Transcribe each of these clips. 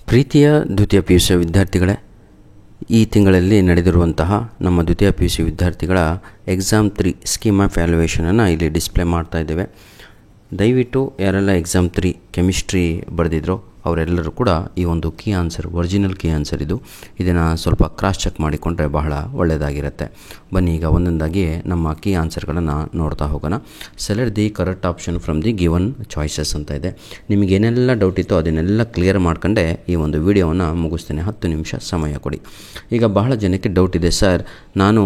ಪ್ರೀತಿಯ ದ್ವಿತೀಯ P U C ವಿದ್ಯಾರ್ಥಿಗಳೇ, ಈ ತಿಂಗಳಲ್ಲಿ ನಡೆದಿರುವಂತಹ ನಮ್ಮ ದ್ವಿತೀಯ ಪಿ ಯು ಸಿ ವಿದ್ಯಾರ್ಥಿಗಳ ಎಕ್ಸಾಮ್ 3 ಸ್ಕೀಮ್ ಆಫ್ ವ್ಯಾಲ್ಯೂಯೇಷನನ್ನು ಇಲ್ಲಿ ಡಿಸ್ಪ್ಲೇ ಮಾಡ್ತಾ ಇದ್ದೇವೆ. ದಯವಿಟ್ಟು ಯಾರೆಲ್ಲ ಎಕ್ಸಾಮ್ 3 ಕೆಮಿಸ್ಟ್ರಿ ಬರೆದಿದ್ರೋ ಅವರೆಲ್ಲರೂ ಕೂಡ ಈ ಒಂದು key answer, original key answer ಇದನ್ನು ಸ್ವಲ್ಪ ಕ್ರಾಸ್ ಚೆಕ್ ಮಾಡಿಕೊಂಡ್ರೆ ಬಹಳ ಒಳ್ಳೆಯದಾಗಿರುತ್ತೆ. ಬನ್ನಿ ಈಗ ಒಂದೊಂದಾಗಿ ನಮ್ಮ ಕೀ ಆನ್ಸರ್ಗಳನ್ನು ನೋಡ್ತಾ ಹೋಗೋಣ. Select the correct option from the given choices ಅಂತ ಇದೆ. ನಿಮಗೇನೆಲ್ಲ ಡೌಟ್ ಇತ್ತೋ ಅದನ್ನೆಲ್ಲ ಕ್ಲಿಯರ್ ಮಾಡ್ಕೊಂಡೆ ಈ ಒಂದು ವಿಡಿಯೋವನ್ನು ಮುಗಿಸ್ತೇನೆ. 10 ನಿಮಿಷ ಸಮಯ ಕೊಡಿ. ಈಗ ಬಹಳ ಜನಕ್ಕೆ ಡೌಟ್ ಇದೆ, ಸರ್ ನಾನು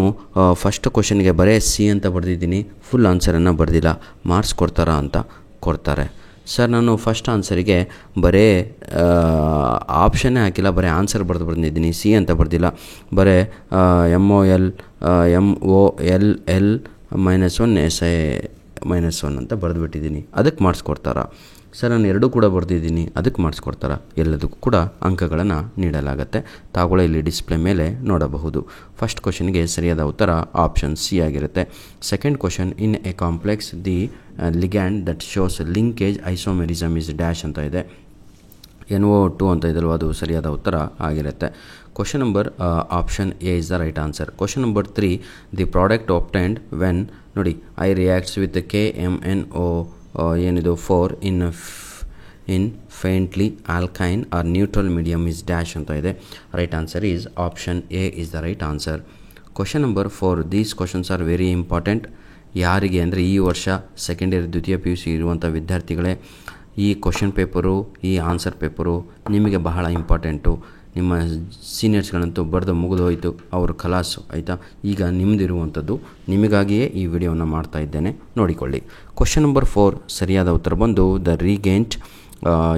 ಫಸ್ಟ್ ಕ್ವಶನ್ಗೆ ಬರೀ ಸಿ ಅಂತ ಬರೆದಿದ್ದೀನಿ, ಫುಲ್ ಆನ್ಸರನ್ನು ಬರೆದಿಲ್ಲ, ಮಾರ್ಕ್ಸ್ ಕೊಡ್ತಾರಾ ಅಂತ. ಕೊಡ್ತಾರೆ. ಸರ್ ನಾನು ಫಸ್ಟ್ ಆನ್ಸರಿಗೆ ಬರೀ ಆಪ್ಷನ್ನೇ ಹಾಕಿಲ್ಲ, ಬರೀ ಆನ್ಸರ್ ಬಂದಿದ್ದೀನಿ, ಸಿ ಅಂತ ಬರ್ದಿಲ್ಲ, ಬರೀ MOL -1 SI -1 ಅಂತ ಬರೆದುಬಿಟ್ಟಿದ್ದೀನಿ, ಅದಕ್ಕೆ ಮಾರ್ಕ್ಸ್ ಕೊಡ್ತಾರಾ? ಸರ್ ನಾನು ಎರಡೂ ಕೂಡ ಬರೆದಿದ್ದೀನಿ, ಅದಕ್ಕೆ ಮಾರ್ಕ್ಸ್ ಕೊಡ್ತಾರಾ? ಎಲ್ಲದಕ್ಕೂ ಕೂಡ ಅಂಕಗಳನ್ನು ನೀಡಲಾಗುತ್ತೆ. ತಾವುಗಳು ಇಲ್ಲಿ ಡಿಸ್ಪ್ಲೇ ಮೇಲೆ ನೋಡಬಹುದು. ಫಸ್ಟ್ ಕ್ವಶನ್ಗೆ ಸರಿಯಾದ ಉತ್ತರ ಆಪ್ಷನ್ ಸಿ ಆಗಿರುತ್ತೆ. Second question, in a complex the ligand that shows linkage isomerism is dash ಅಂತ ಇದೆ. NO2 ಅಂತ ಇದಲ್ವ, ಅದು ಸರಿಯಾದ ಉತ್ತರ ಆಗಿರುತ್ತೆ. Question number option A is the right answer. Question number 3, the product obtained when, ನೋಡಿ, ಐ ರಿಯಾಕ್ಟ್ಸ್ ವಿತ್ KMNO ಏನಿದು 4 ಇನ್ ಫೇಂಟ್ಲಿ ಆಲ್ಕೈನ್ or neutral medium is dash ಅಂತ ಇದೆ. Right answer is option A is the right answer. Question number 4, these questions are very important. ಯಾರಿಗೆ ಅಂದರೆ ಈ ವರ್ಷ second year ದ್ವಿತೀಯ ಪಿ ಯು ಸಿ ಇರುವಂಥ ವಿದ್ಯಾರ್ಥಿಗಳೇ, ಈ ಕ್ವಶನ್ ಪೇಪರು, ಈ ಆನ್ಸರ್ ಪೇಪರು ನಿಮಗೆ ಬಹಳ ಇಂಪಾರ್ಟೆಂಟು. ನಿಮ್ಮ ಸೀನಿಯರ್ಸ್ಗಳಂತೂ ಬರೆದು ಮುಗಿದೋಯ್ತು, ಅವರು ಖಲಾಸು ಆಯಿತಾ. ಈಗ ನಿಮ್ಮದಿರುವಂಥದ್ದು, ನಿಮಗಾಗಿಯೇ ಈ ವಿಡಿಯೋನ ಮಾಡ್ತಾ ಇದ್ದೇನೆ, ನೋಡಿಕೊಳ್ಳಿ. ಕ್ವಶನ್ ನಂಬರ್ 4 ಸರಿಯಾದ ಉತ್ತರ ಬಂದು ದ ರೀಗೆಂಟ್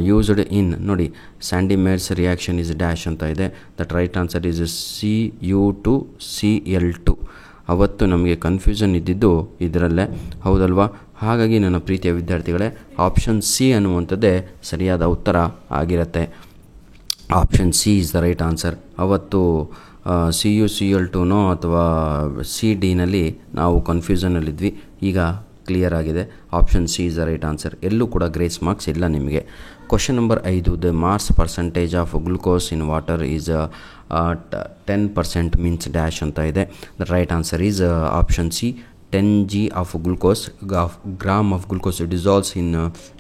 ಯೂಸ್ಡ್ ಇನ್, ನೋಡಿ, Sandmeyer's reaction is dash ಅಂತ ಇದೆ. That right answer is Cu2Cl2. ಅವತ್ತು ನಮಗೆ ಕನ್ಫ್ಯೂಷನ್ ಇದ್ದಿದ್ದು ಇದರಲ್ಲೇ, ಹೌದಲ್ವಾ? ಹಾಗಾಗಿ ನನ್ನ ಪ್ರೀತಿಯ ವಿದ್ಯಾರ್ಥಿಗಳೇ, ಆಪ್ಷನ್ ಸಿ ಅನ್ನುವಂಥದ್ದೇ ಸರಿಯಾದ ಉತ್ತರ ಆಗಿರುತ್ತೆ. Option C is the right answer. ಅವತ್ತು CuCl2ನೋ ಅಥವಾ CD ನಾವು ಕನ್ಫ್ಯೂಷನಲ್ಲಿದ್ವಿ, ಈಗ ಕ್ಲಿಯರ್ ಆಗಿದೆ. Option C is the right answer. ಎಲ್ಲೂ ಕೂಡ ಗ್ರೇಸ್ ಮಾರ್ಕ್ಸ್ ಇಲ್ಲ ನಿಮಗೆ. Question number 5, the mass percentage of glucose in water is 10% means dash ಅಂತ ಇದೆ. The right answer is option C 10 g of glucose, gram of glucose dissolves in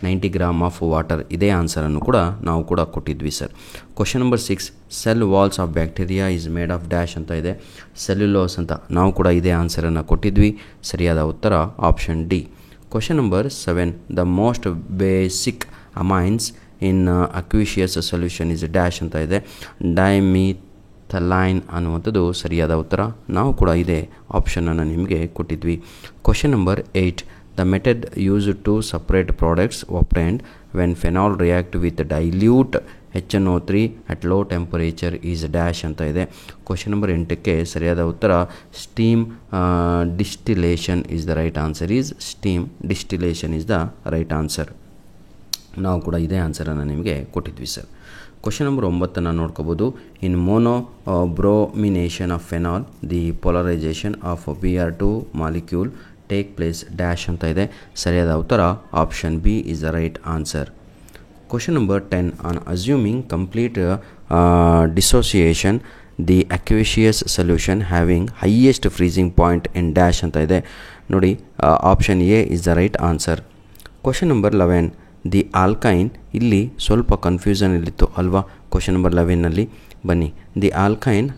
90 gram of water. ಇದೇ ಆನ್ಸರನ್ನು ಕೂಡ ನಾವು ಕೂಡ ಕೊಟ್ಟಿದ್ವಿ sir. Question number 6, cell walls of bacteria is made of dash ಅಂತ ಇದೆ. ಸೆಲ್ಯುಲೋಸ್ ಅಂತ ನಾವು ಕೂಡ ಇದೇ ಆನ್ಸರನ್ನು ಕೊಟ್ಟಿದ್ವಿ. ಸರಿಯಾದ ಉತ್ತರ option D. Question number 7, the most basic amines in aqueous solution is dash ಅಂತ ಇದೆ. ಡೈಮಿಥಲೈನ್ ಅನ್ನುವಂಥದ್ದು ಸರಿಯಾದ ಉತ್ತರ. ನಾವು ಕೂಡ ಇದೇ ಆಪ್ಷನನ್ನು ನಿಮಗೆ ಕೊಟ್ಟಿದ್ವಿ. Question number 8, the method used to separate products obtained when phenol react with dilute HNO3 at low temperature is dash ಅಂತ ಇದೆ. ಕ್ವಶನ್ ನಂಬರ್ 8ಕ್ಕೆ ಸರಿಯಾದ ಉತ್ತರ steam distillation is the right answer. Steam distillation is the right answer. ನಾವು ಕೂಡ ಇದೇ ಆನ್ಸರನ್ನು ನಿಮಗೆ ಕೊಟ್ಟಿದ್ವಿ ಸರ್. ಕ್ವಶನ್ ನಂಬರ್ 9 ನೋಡ್ಕೋಬೋದು. In bromination of phenol the polarization of Br2 molecule take place dash ಅಂತ ಇದೆ. ಸರಿಯಾದ ಉತ್ತರ option B is the right answer. Question number 10, on assuming complete dissociation the aqueous solution having highest freezing point in dash ಅಂತ ಇದೆ. ನೋಡಿ, option A is the right answer. Question number 11, the ಆಲ್ಕೈನ್, ಇಲ್ಲಿ ಸ್ವಲ್ಪ ಕನ್ಫ್ಯೂಷನ್ ಇಲ್ಲಿತ್ತು ಅಲ್ವಾ question number 11ನಲ್ಲಿ. ಬನ್ನಿ, ದಿ ಆಲ್ಕೈನ್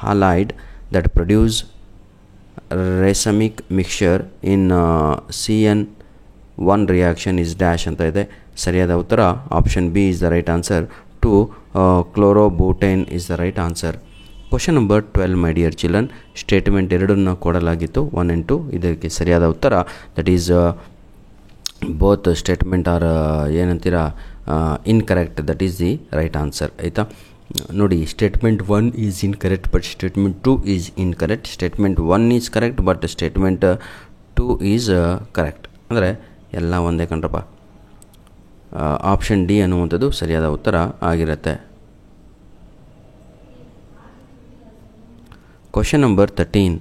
halide that produce ರೆಸಮಿಕ್ mixture in CN1 reaction is dash ಅಂತ ಇದೆ. ಸರಿಯಾದ ಉತ್ತರ option B is the right answer. 2 chlorobutane is the right answer. Question number 12, my dear children, statement 2 ಕೊಡಲಾಗಿತ್ತು, 1 and 2. ಇದಕ್ಕೆ ಸರಿಯಾದ ಉತ್ತರ that is both statement are ಏನಂತೀರಾ incorrect, that is the right answer ಆಯಿತಾ. ನೋಡಿ, statement 1 is incorrect but statement 2 is incorrect. Statement 1 is correct but statement 2 is correct. ಅಂದರೆ ಎಲ್ಲ ಒಂದೇ ಕಣ್ರಪ್ಪ. ಆಪ್ಷನ್ ಡಿ ಅನ್ನುವಂಥದ್ದು ಸರಿಯಾದ ಉತ್ತರ ಆಗಿರುತ್ತೆ. Question number 13,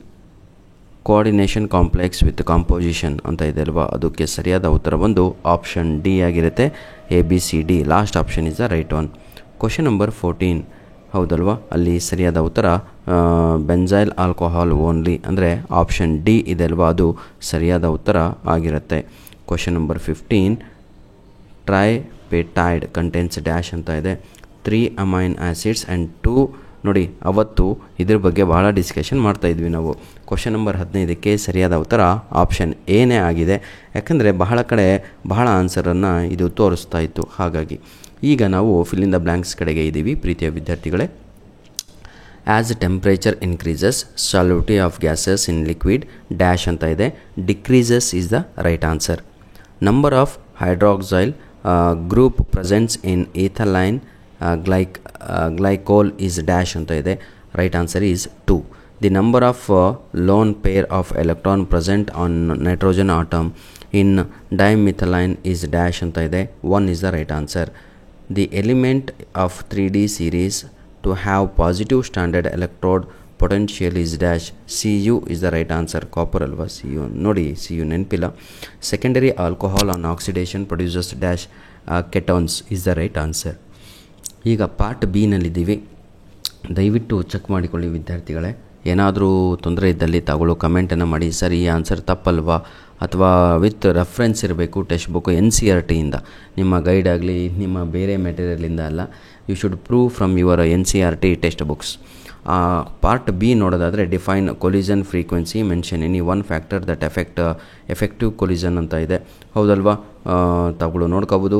coordination complex with composition ಅಂತ ಇದೆ ಅಲ್ವಾ, ಅದಕ್ಕೆ ಸರಿಯಾದ ಉತ್ತರ ಬಂದು ಆಪ್ಷನ್ ಡಿ ಆಗಿರುತ್ತೆ. ABCD last option is the right one. Question number 14 ಹೌದಲ್ವಾ, ಅಲ್ಲಿ ಸರಿಯಾದ ಉತ್ತರ ಬೆಂಜೈಲ್ ಆಲ್ಕೋಹಾಲ್ ಓನ್ಲಿ, ಅಂದರೆ ಆಪ್ಷನ್ ಡಿ ಇದೆ ಅಲ್ವಾ, ಅದು ಸರಿಯಾದ ಉತ್ತರ ಆಗಿರುತ್ತೆ. ಕ್ವಶನ್ ನಂಬರ್ 15 ಟ್ರೈಪೆಟೈಡ್ ಕಂಟೆನ್ಸ್ ಡ್ಯಾಶ್ ಅಂತ ಇದೆ. 3 ಅಮೈನ್ ಆ್ಯಸಿಡ್ಸ್ ಆ್ಯಂಡ್ 2 ನೋಡಿ, ಅವತ್ತು ಇದ್ರ ಬಗ್ಗೆ ಬಹಳ ಡಿಸ್ಕಷನ್ ಮಾಡ್ತಾಯಿದ್ವಿ ನಾವು. ಕ್ವಶನ್ ನಂಬರ್ 15ಕ್ಕೆ ಸರಿಯಾದ ಉತ್ತರ ಆಪ್ಷನ್ ಎನೇ ಆಗಿದೆ. ಯಾಕಂದರೆ ಬಹಳ ಕಡೆ ಬಹಳ ಆನ್ಸರನ್ನು ಇದು ತೋರಿಸ್ತಾ ಇತ್ತು. ಹಾಗಾಗಿ ಈಗ ನಾವು ಫಿಲ್ ಇನ್ ದ ಬ್ಲ್ಯಾಂಕ್ಸ್ ಕಡೆಗೆ ಇದ್ದೀವಿ ಪ್ರೀತಿಯ ವಿದ್ಯಾರ್ಥಿಗಳೇ. As temperature increases solubility of gases in liquid dash ಅಂತ ಇದೆ. Decreases is the right answer. Number of hydroxyl group presents in ethylene glycol is dash ಅಂತ ಇದೆ. Right answer is 2. The number of lone pair of electron present on nitrogen atom in dimethylamine is dash ಅಂತ ಇದೆ. 1 is the right answer. The element of 3D series to have positive standard electrode potential is dash. Cu is the right answer. Copper ಅಲ್ವಾ, Cu ನೋಡಿ, Cu ನೆನಪಿಲ್ಲ. Secondary alcohol on oxidation produces dash ketones is the right answer. ಈಗ part B ನಲ್ಲಿದ್ದೀವಿ. ದಯವಿಟ್ಟು check ಮಾಡಿಕೊಳ್ಳಿ ವಿದ್ಯಾರ್ಥಿಗಳೇ. ಏನಾದರೂ ತೊಂದರೆ ಇದ್ದಲ್ಲಿ ತಗೊಳ್ಳೋ ಕಮೆಂಟನ್ನು ಮಾಡಿ. ಸರ್ ಈ ಆನ್ಸರ್ ತಪ್ಪಲ್ವಾ, ಅಥವಾ ವಿತ್ ರೆಫರೆನ್ಸ್ ಇರಬೇಕು ಟೆಕ್ಸ್ಟ್ ಬುಕ್ಕು NCERTಯಿಂದ, ನಿಮ್ಮ ಗೈಡ್ ಆಗಲಿ ನಿಮ್ಮ ಬೇರೆ ಮೆಟೀರಿಯಲಿಂದ ಅಲ್ಲ. You should prove from your NCERT text books. Part B ನೋಡೋದಾದರೆ define collision frequency, mention any one factor that effective collision ಅಂತ ಇದೆ. ಹೌದಲ್ವಾ, ತಗೊಳ್ಳೋ ನೋಡ್ಕೋಬೋದು.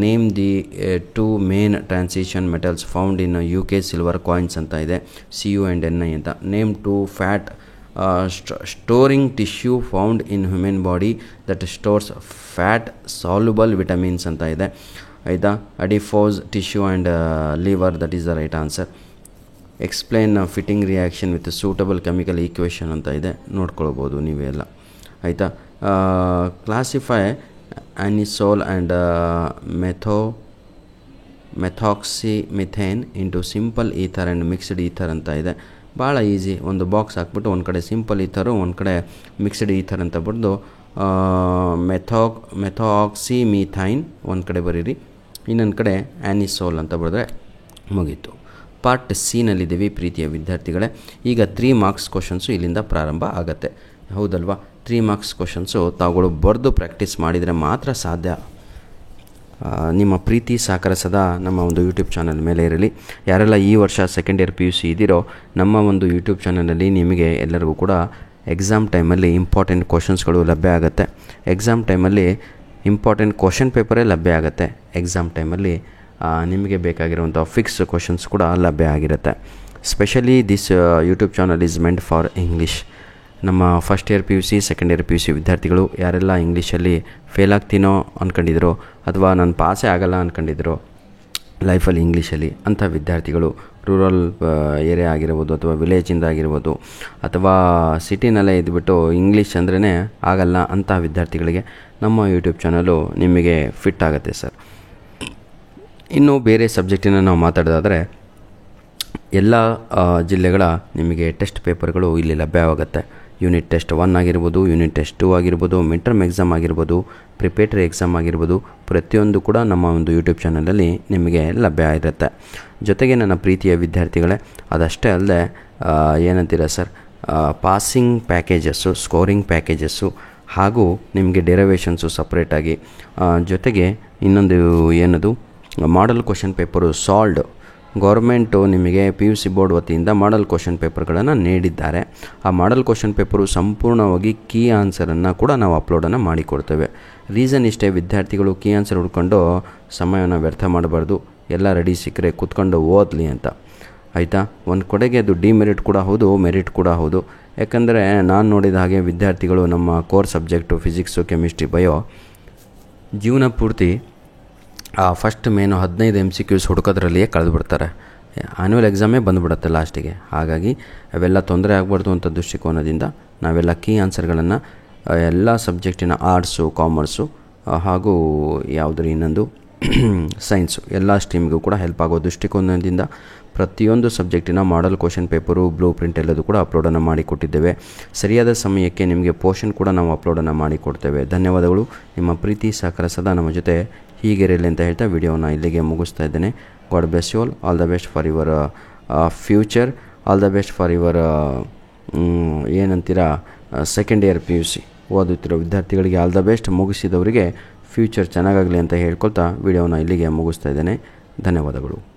Name the 2 main transition metals found in UK silver coins ಅಂತ ಇದೆ. Cu ಆ್ಯಂಡ್ Ni ಅಂತ. Name 2 fat storing tissue found in human body that stores fat soluble vitamins ಅಂತ ಇದೆ. ಆಯಿತಾ. Adipose tissue and liver, that is the right answer. Explain Fittig reaction with suitable chemical equation ಅಂತ ಇದೆ, ನೋಡ್ಕೊಳ್ಬೋದು ನೀವೆಲ್ಲ. ಆಯಿತಾ. Classify anisole and methoxymethane into simple ether and mixed ether ಅಂತ ಇದೆ. ಭಾಳ ಈಸಿ. ಒಂದು ಬಾಕ್ಸ್ ಹಾಕ್ಬಿಟ್ಟು ಒಂದು ಕಡೆ ಸಿಂಪಲ್ ಈಥರು, ಒಂದು ಕಡೆ ಮಿಕ್ಸ್ಡ್ ಈಥರ್ ಅಂತ ಬರೆದು ಮೆಥಾಕ್ಸಿಮಿಥೈನ್ ಒಂದು ಕಡೆ ಬರೀರಿ, ಇನ್ನೊಂದು ಕಡೆ ಆ್ಯನಿಸೋಲ್ ಅಂತ ಬರೆದ್ರೆ ಮುಗೀತು. ಪಾರ್ಟ್ ಸಿ ನಲ್ಲಿದ್ದೀವಿ ಪ್ರೀತಿಯ ವಿದ್ಯಾರ್ಥಿಗಳೇ. ಈಗ 3 ಮಾರ್ಕ್ಸ್ ಕ್ವಶನ್ಸು ಇಲ್ಲಿಂದ ಪ್ರಾರಂಭ ಆಗುತ್ತೆ. ಹೌದಲ್ವಾ, 3 ಮಾರ್ಕ್ಸ್ ಕ್ವಶನ್ಸು ತಾವುಗಳು ಬರೆದು ಪ್ರಾಕ್ಟೀಸ್ ಮಾಡಿದರೆ ಮಾತ್ರ ಸಾಧ್ಯ. ನಿಮ್ಮ ಪ್ರೀತಿ ಸಹಕಾರ ಸದಾ ನಮ್ಮ ಒಂದು ಯೂಟ್ಯೂಬ್ ಚಾನಲ್ ಮೇಲೆ ಇರಲಿ. ಯಾರೆಲ್ಲ ಈ ವರ್ಷ ಸೆಕೆಂಡ್ ಇಯರ್ PUC ಇದ್ದೀರೋ, ನಮ್ಮ ಒಂದು ಯೂಟ್ಯೂಬ್ ಚಾನಲಲ್ಲಿ ನಿಮಗೆ ಎಲ್ಲರಿಗೂ ಕೂಡ ಎಕ್ಸಾಮ್ ಟೈಮಲ್ಲಿ ಇಂಪಾರ್ಟೆಂಟ್ ಕ್ವಶನ್ಸ್ಗಳು ಲಭ್ಯ ಆಗುತ್ತೆ. ಎಕ್ಸಾಮ್ ಟೈಮಲ್ಲಿ ಇಂಪಾರ್ಟೆಂಟ್ ಕ್ವಶನ್ ಪೇಪರೇ ಲಭ್ಯ ಆಗುತ್ತೆ. ಎಕ್ಸಾಮ್ ಟೈಮಲ್ಲಿ ನಿಮಗೆ ಬೇಕಾಗಿರುವಂಥ ಫಿಕ್ಸ್ ಕ್ವಶನ್ಸ್ ಕೂಡ ಲಭ್ಯ ಆಗಿರುತ್ತೆ. Specially this YouTube channel is meant for English. ನಮ್ಮ first year PUC second year PUC ವಿದ್ಯಾರ್ಥಿಗಳು ಯಾರೆಲ್ಲ ಇಂಗ್ಲೀಷಲ್ಲಿ ಫೇಲ್ ಆಗ್ತೀನೋ ಅಂದ್ಕೊಂಡಿದ್ರು, ಅಥವಾ ನಾನು ಪಾಸೇ ಆಗಲ್ಲ ಅಂದ್ಕೊಂಡಿದ್ರು ಲೈಫಲ್ಲಿ ಇಂಗ್ಲೀಷಲ್ಲಿ, ಅಂಥ ವಿದ್ಯಾರ್ಥಿಗಳು ರೂರಲ್ ಏರಿಯಾ ಆಗಿರ್ಬೋದು ಅಥವಾ ವಿಲೇಜಿಂದ ಆಗಿರ್ಬೋದು ಅಥವಾ ಸಿಟಿನಲ್ಲೇ ಇದ್ಬಿಟ್ಟು ಇಂಗ್ಲೀಷ್ ಅಂದ್ರೇ ಆಗಲ್ಲ ಅಂಥ ವಿದ್ಯಾರ್ಥಿಗಳಿಗೆ ನಮ್ಮ ಯೂಟ್ಯೂಬ್ ಚಾನಲು ನಿಮಗೆ ಫಿಟ್ ಆಗುತ್ತೆ ಸರ್. ಇನ್ನು ಬೇರೆ ಸಬ್ಜೆಕ್ಟಿನ ನಾವು ಮಾತಾಡೋದಾದರೆ ಎಲ್ಲ ಜಿಲ್ಲೆಗಳ ನಿಮಗೆ ಟೆಸ್ಟ್ ಪೇಪರ್ಗಳು ಇಲ್ಲಿ ಲಭ್ಯವಾಗುತ್ತೆ. ಯೂನಿಟ್ ಟೆಸ್ಟ್ 1 ಆಗಿರ್ಬೋದು, ಯೂನಿಟ್ ಟೆಸ್ಟ್ 2 ಆಗಿರ್ಬೋದು, ಮಿಡ್ ಟರ್ಮ್ ಎಕ್ಸಾಮ್ ಆಗಿರ್ಬೋದು, ಪ್ರಿಪೇಟರಿ ಎಕ್ಸಾಮ್ ಆಗಿರ್ಬೋದು, ಪ್ರತಿಯೊಂದು ಕೂಡ ನಮ್ಮ ಒಂದು ಯೂಟ್ಯೂಬ್ ಚಾನಲಲ್ಲಿ ನಿಮಗೆ ಲಭ್ಯ ಇರುತ್ತೆ. ಜೊತೆಗೆ ನನ್ನ ಪ್ರೀತಿಯ ವಿದ್ಯಾರ್ಥಿಗಳೇ, ಅದಷ್ಟೇ ಅಲ್ಲದೆ ಏನಂತೀರ sir, passing packages, scoring packages ಹಾಗೂ ನಿಮಗೆ ಡೆರಿವೇಷನ್ಸು ಸಪ್ರೇಟಾಗಿ, ಜೊತೆಗೆ ಇನ್ನೊಂದು ಏನದು model question paper solved government ನಿಮಗೆ PUC ಬೋರ್ಡ್ ವತಿಯಿಂದ ಮಾಡಲ್ ಕ್ವಶನ್ ಪೇಪರ್ಗಳನ್ನು ನೀಡಿದ್ದಾರೆ. ಆ ಮಾಡಲ್ ಕ್ವಶನ್ ಪೇಪರು ಸಂಪೂರ್ಣವಾಗಿ ಕೀ ಆನ್ಸರನ್ನು ಕೂಡ ನಾವು ಅಪ್ಲೋಡನ್ನು ಮಾಡಿಕೊಡ್ತೇವೆ. ರೀಸನ್ ಇಷ್ಟೇ, ವಿದ್ಯಾರ್ಥಿಗಳು ಕೀ ಆನ್ಸರ್ ಹುಡ್ಕೊಂಡು ಸಮಯವನ್ನು ವ್ಯರ್ಥ ಮಾಡಬಾರ್ದು, ಎಲ್ಲ ರೆಡಿ ಸಿಕ್ಕರೆ ಕೂತ್ಕೊಂಡು ಓದಲಿ ಅಂತ. ಆಯಿತಾ. ಒಂದು ಕಡೆಗೆ ಅದು ಡಿಮೆರಿಟ್ ಕೂಡ ಹೌದು, ಮೆರಿಟ್ ಕೂಡ ಹೌದು. ಯಾಕಂದರೆ ನಾನು ನೋಡಿದ ಹಾಗೆ ವಿದ್ಯಾರ್ಥಿಗಳು ನಮ್ಮ core subject physics, chemistry, bio ಜೀವನ ಪೂರ್ತಿ ಫಸ್ಟ್ ಮೇನು 15 MCQs ಹುಡುಕೋದ್ರಲ್ಲಿಯೇ ಕಳೆದುಬಿಡ್ತಾರೆ. ಆ್ಯನ್ಯುವಲ್ ಎಕ್ಸಾಮೇ ಬಂದುಬಿಡುತ್ತೆ ಲಾಸ್ಟಿಗೆ. ಹಾಗಾಗಿ ಅವೆಲ್ಲ ತೊಂದರೆ ಆಗಬಾರ್ದು ಅಂತ ದೃಷ್ಟಿಕೋನದಿಂದ ನಾವೆಲ್ಲ ಕೀ ಆನ್ಸರ್ಗಳನ್ನು ಎಲ್ಲ ಸಬ್ಜೆಕ್ಟಿನ ಆರ್ಟ್ಸು, ಕಾಮರ್ಸು ಹಾಗೂ ಯಾವುದ್ರ ಇನ್ನೊಂದು ಸೈನ್ಸು ಎಲ್ಲ ಸ್ಟ್ರೀಮ್ಗೂ ಕೂಡ ಹೆಲ್ಪ್ ಆಗೋ ದೃಷ್ಟಿಕೋನದಿಂದ ಪ್ರತಿಯೊಂದು ಸಬ್ಜೆಕ್ಟಿನ model question paper, blueprint ಎಲ್ಲದೂ ಕೂಡ ಅಪ್ಲೋಡನ್ನು ಮಾಡಿಕೊಟ್ಟಿದ್ದೇವೆ. ಸರಿಯಾದ ಸಮಯಕ್ಕೆ ನಿಮಗೆ ಪೋರ್ಷನ್ ಕೂಡ ನಾವು ಅಪ್ಲೋಡನ್ನು ಮಾಡಿಕೊಡ್ತೇವೆ. ಧನ್ಯವಾದಗಳು. ನಿಮ್ಮ ಪ್ರೀತಿ ಸಹಕಾರ ಸದಾ ನಮ್ಮ ಜೊತೆ ಹೀಗಿರಲಿ ಅಂತ ಹೇಳ್ತಾ ವಿಡಿಯೋನ ಇಲ್ಲಿಗೆ ಮುಗಿಸ್ತಾ ಇದ್ದೇನೆ. God bless you all the best for your future, all the best for your ಏನಂತೀರಾ ಸೆಕೆಂಡ್ ಇಯರ್ PUC ಓದುತ್ತಿರೋ ವಿದ್ಯಾರ್ಥಿಗಳಿಗೆ ಆಲ್ ದ ಬೆಸ್ಟ್. ಮುಗಿಸಿದವರಿಗೆ ಫ್ಯೂಚರ್ ಚೆನ್ನಾಗಾಗಲಿ ಅಂತ ಹೇಳ್ಕೊಳ್ತಾ ವಿಡಿಯೋನ ಇಲ್ಲಿಗೆ ಮುಗಿಸ್ತಾ ಇದ್ದೇನೆ. ಧನ್ಯವಾದಗಳು.